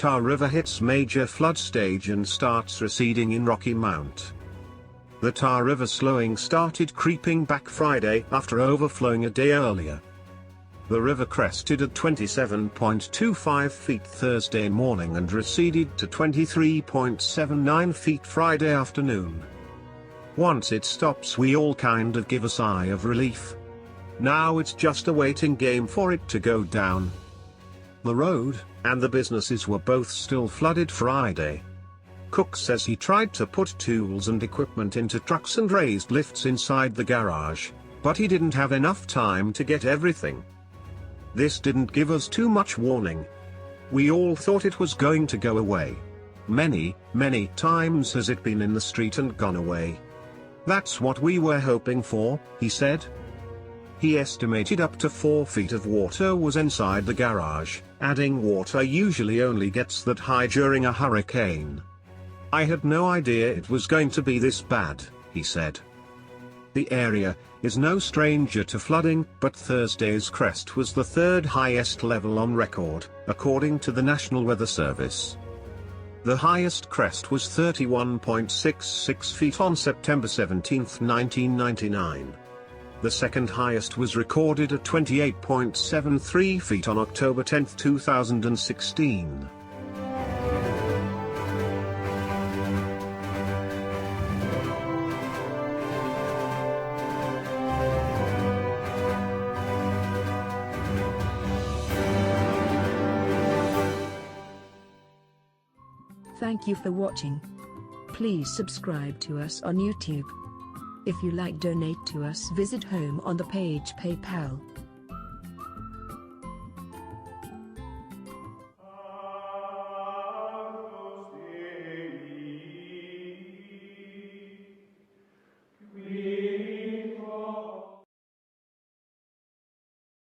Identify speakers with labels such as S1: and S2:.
S1: Tar River hits major flood stage and starts receding in Rocky Mount. The Tar River slowing started creeping back Friday after overflowing a day earlier. The river crested at 27.25 feet Thursday morning and receded to 23.79 feet Friday afternoon. Once it stops, we all kind of give a sigh of relief. Now it's just a waiting game for it to go down. The road and the businesses were both still flooded Friday. Cook says he tried to put tools and equipment into trucks and raised lifts inside the garage, but he didn't have enough time to get everything. This didn't give us too much warning. We all thought it was going to go away. Many times has it been in the street and gone away. That's what we were hoping for, he said. He estimated up to 4 feet of water was inside the garage, adding water usually only gets that high during a hurricane. I had no idea it was going to be this bad, he said. The area is no stranger to flooding, but Thursday's crest was the third highest level on record, according to the National Weather Service. The highest crest was 31.66 feet on September 17, 1999. The second highest was recorded at 28.73 feet on October 10, 2016.
S2: Thank you for watching. Please subscribe to us on YouTube. If you like, donate to us, visit home on the page PayPal.